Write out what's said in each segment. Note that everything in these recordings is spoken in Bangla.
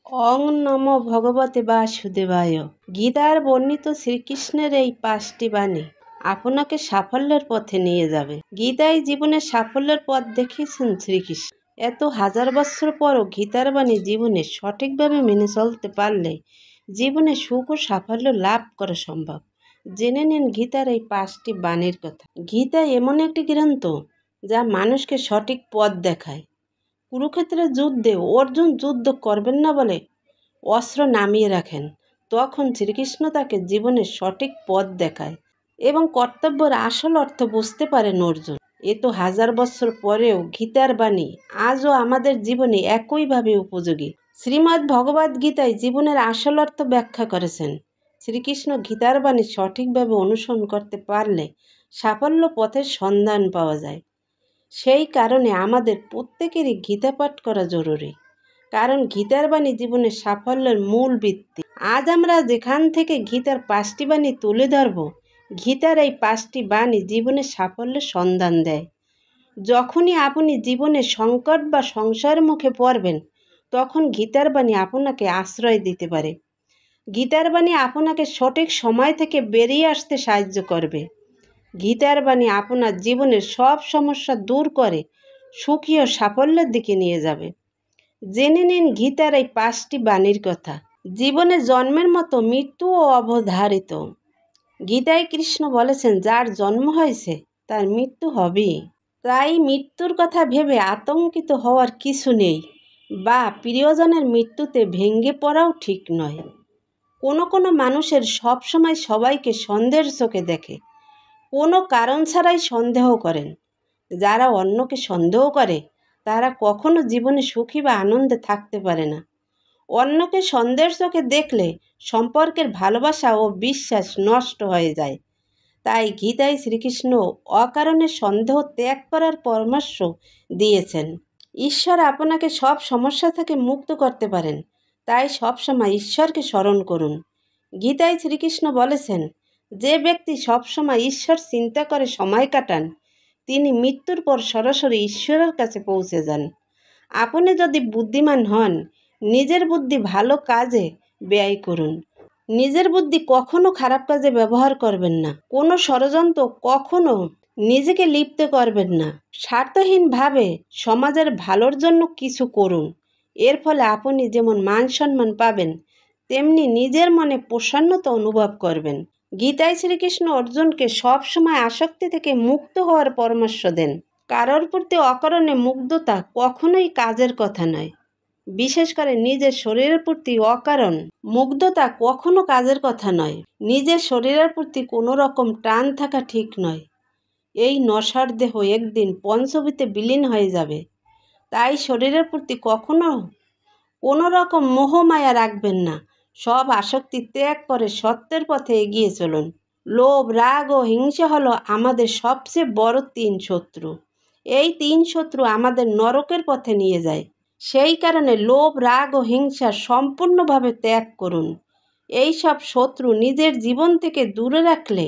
অং নমো ভগবতে বাসুদেবায়। গীতার বর্ণিত শ্রীকৃষ্ণের এই 5টি বাণী আপনাকে সাফল্যের পথে নিয়ে যাবে। গীতায় জীবনের সাফল্যের পথ দেখিয়েছেন শ্রীকৃষ্ণ। এত হাজার বছর পরও গীতার বাণী জীবনে সঠিকভাবে মেনে চলতে পারলে জীবনে সুখ ও সাফল্য লাভ করা সম্ভব। জেনে নিন গীতার এই 5টি বাণীর কথা। গীতা এমন একটি গ্রন্থ যা মানুষকে সঠিক পথ দেখায়। কুরুক্ষেত্রের যুদ্ধে অর্জুন যুদ্ধ করবেন না বলে অস্ত্র নামিয়ে রাখেন। তখন শ্রীকৃষ্ণ তাকে জীবনের সঠিক পথ দেখায় এবং কর্তব্যের আসল অর্থ বুঝতে পারেন অর্জুন। এত হাজার বছর পরেও গীতার বাণী আজও আমাদের জীবনে একইভাবে উপযোগী। শ্রীমদ্ ভগবদ্ গীতায় জীবনের আসল অর্থ ব্যাখ্যা করেছেন। শ্রীকৃষ্ণ গীতার বাণী সঠিকভাবে অনুসরণ করতে পারলে সাফল্য পথের সন্ধান পাওয়া যায়। সেই কারণে আমাদের প্রত্যেকেরই গীতা পাঠ করা জরুরি, কারণ গীতার বাণী জীবনের সাফল্যের মূল ভিত্তি। আজ আমরা যেখান থেকে গীতার 5টি বাণী তুলে ধরব, গীতার এই 5টি বাণী জীবনের সাফল্যের সন্ধান দেয়। যখনই আপনি জীবনে সংকট বা সংশয়ের মুখে পড়বেন, তখন গীতার বাণী আপনাকে আশ্রয় দিতে পারে। গীতার বাণী আপনাকে সঠিক সময় থেকে বেরিয়ে আসতে সাহায্য করবে। গীতার বাণী আপনার জীবনের সব সমস্যা দূর করে সুখী ও সাফল্যের দিকে নিয়ে যাবে। জেনে নিন গীতার এই 5টি বাণীর কথা। জীবনে জন্মের মতো মৃত্যুও অবধারিত। গীতায় কৃষ্ণ বলেছেন, যার জন্ম হয়েছে তার মৃত্যু হবেই। তাই মৃত্যুর কথা ভেবে আতঙ্কিত হওয়ার কিছু নেই, বা প্রিয়জনের মৃত্যুতে ভেঙে পড়াও ঠিক নয়। কোনো মানুষের সবসময় সবাইকে সন্দেহের চোখে দেখে, কোনো কারণ ছাড়াই সন্দেহ করেন। যারা অন্যকে সন্দেহ করে তারা কখনো জীবনে সুখী বা আনন্দে থাকতে পারে না। অন্যকে সন্দেহের চোখে দেখলে সম্পর্কের ভালোবাসা ও বিশ্বাস নষ্ট হয়ে যায়। তাই গীতায় শ্রীকৃষ্ণ অকারণে সন্দেহ ত্যাগ করার পরামর্শ দিয়েছেন। ঈশ্বর আপনাকে সব সমস্যা থেকে মুক্ত করতে পারেন, তাই সবসময় ঈশ্বরকে স্মরণ করুন। গীতায় শ্রীকৃষ্ণ বলেছেন, যে ব্যক্তি সবসময় ঈশ্বর চিন্তা করে সময় কাটান, তিনি মৃত্যুর পর সরাসরি ঈশ্বরের কাছে পৌঁছে যান। আপনি যদি বুদ্ধিমান হন, নিজের বুদ্ধি ভালো কাজে ব্যয় করুন। নিজের বুদ্ধি কখনো খারাপ কাজে ব্যবহার করবেন না। কোনো ষড়যন্ত্র কখনো নিজেকে লিপ্ত করবেন না। স্বার্থহীনভাবে সমাজের ভালোর জন্য কিছু করুন। এর ফলে আপনি যেমন মান সম্মান পাবেন, তেমনি নিজের মনে প্রসন্নতা অনুভব করবেন। গীতায় শ্রীকৃষ্ণ অর্জুনকে সবসময় আসক্তি থেকে মুক্ত হওয়ার পরামর্শ দেন। কারোর প্রতি অকারণে মুগ্ধতা কখনোই কাজের কথা নয়। বিশেষ করে নিজের শরীরের প্রতি অকারণ মুগ্ধতা কখনো কাজের কথা নয়। নিজের শরীরের প্রতি কোনো রকম টান থাকা ঠিক নয়। এই নশ্বর দেহ একদিন পঞ্চভূতে বিলীন হয়ে যাবে। তাই শরীরের প্রতি কখনো কোনো রকম মোহমায়া রাখবেন না। সব আসক্তি ত্যাগ করে সত্যের পথে এগিয়ে চলুন। লোভ, রাগ ও হিংসা হলো আমাদের সবচেয়ে বড় 3 শত্রু। এই 3 শত্রু আমাদের নরকের পথে নিয়ে যায়। সেই কারণে লোভ, রাগ ও হিংসা সম্পূর্ণভাবে ত্যাগ করুন। এই সব শত্রু নিজের জীবন থেকে দূরে রাখলে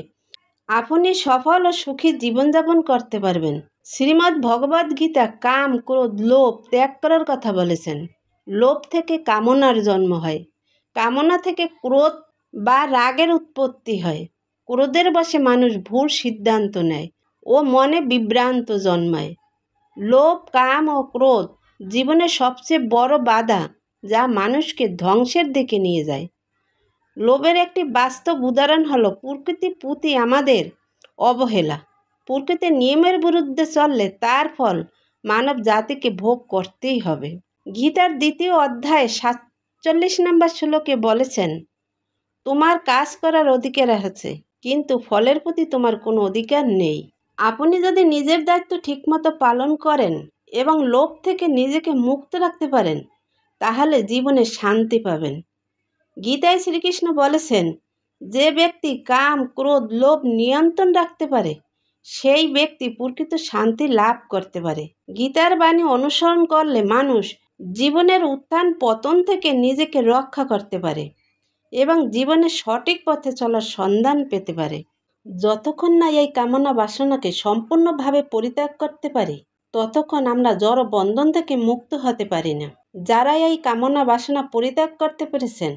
আপনি সফল ও সুখী জীবনযাপন করতে পারবেন। শ্রীমদ্ ভগবদ্ গীতা কাম, ক্রোধ, লোভ ত্যাগ করার কথা বলেছেন। লোভ থেকে কামনার জন্ম হয়, কামনা থেকে ক্রোধ বা রাগের উৎপত্তি হয়। ক্রোধের বশে মানুষ ভুল সিদ্ধান্ত নেয় ও মনে বিভ্রান্ত জন্মায়। লোভ, কাম ও ক্রোধ জীবনের সবচেয়ে বড় বাধা, যা মানুষকে ধ্বংসের দিকে নিয়ে যায়। লোভের একটি বাস্তব উদাহরণ হলো প্রকৃতির প্রতি আমাদের অবহেলা। প্রকৃতির নিয়মের বিরুদ্ধে চললে তার ফল মানব জাতিকে ভোগ করতেই হবে। গীতার 2য় অধ্যায়ে 47 নম্বর শ্লোকে বলেছেন, তোমার কাজ করার অধিকার আছে, কিন্তু ফলের প্রতি তোমার কোনো অধিকার নেই। আপনি যদি নিজের দায়িত্ব ঠিকমতো পালন করেন এবং লোভ থেকে নিজেকে মুক্ত রাখতে পারেন, তাহলে জীবনে শান্তি পাবেন। গীতায় শ্রীকৃষ্ণ বলেছেন, যে ব্যক্তি কাম, ক্রোধ, লোভ নিয়ন্ত্রণ রাখতে পারে, সেই ব্যক্তি প্রকৃত শান্তি লাভ করতে পারে। গীতার বাণী অনুসরণ করলে মানুষ জীবনের উত্থান পতন থেকে নিজেকে রক্ষা করতে পারে এবং জীবনের সঠিক পথে চলার সন্ধান পেতে পারে। যতক্ষণ না এই কামনা বাসনাকে সম্পূর্ণভাবে পরিত্যাগ করতে পারি, ততক্ষণ আমরা জড় বন্ধন থেকে মুক্ত হতে পারি না। যারা এই কামনা বাসনা পরিত্যাগ করতে পেরেছেন,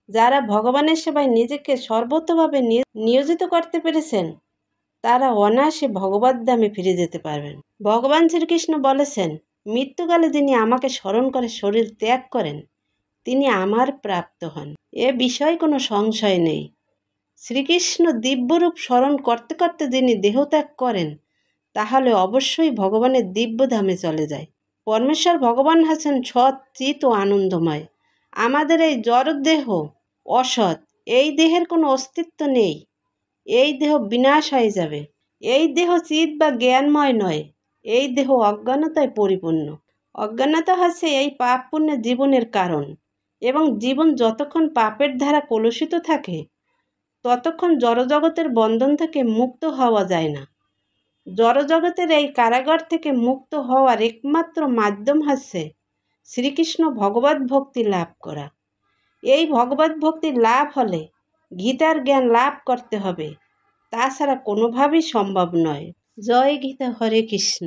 যারা ভগবানের সেবায় নিজেকে সর্বতভাবে নিয়োজিত করতে পেরেছেন, তারা অনায়াসে ভগবত ধামে ফিরে যেতে পারবেন। ভগবান শ্রীকৃষ্ণ বলেছেন, মৃত্যুকালে যিনি আমাকে স্মরণ করে শরীর ত্যাগ করেন, তিনি আমার প্রাপ্ত হন। এ বিষয়ে কোনো সংশয় নেই। শ্রীকৃষ্ণ দিব্যরূপ স্মরণ করতে করতে যিনি দেহত্যাগ করেন, তাহলে অবশ্যই ভগবানের দিব্যধামে চলে যায়। পরমেশ্বর ভগবান হচ্ছেন সৎ, চিত ও আনন্দময়। আমাদের এই জড় দেহ অসৎ, এই দেহের কোনো অস্তিত্ব নেই। এই দেহ বিনাশ হয়ে যাবে। এই দেহ চিত বা জ্ঞানময় নয়, এই দেহ অজ্ঞানতায় পরিপূর্ণ। অজ্ঞানতা হচ্ছে এই পাপ পুণ্যের জীবনের কারণ, এবং জীবন যতক্ষণ পাপের দ্বারা কলুষিত থাকে, ততক্ষণ জড়জগতের বন্ধন থেকে মুক্ত হওয়া যায় না। জড়জগতের এই কারাগার থেকে মুক্ত হওয়ার একমাত্র মাধ্যম হচ্ছে শ্রীকৃষ্ণ ভগবত ভক্তি লাভ করা। এই ভগবত ভক্তি লাভ হলে গীতার জ্ঞান লাভ করতে হবে, তাছাড়া কোনোভাবেই সম্ভব নয়। জয় গীতা, হরে কৃষ্ণ।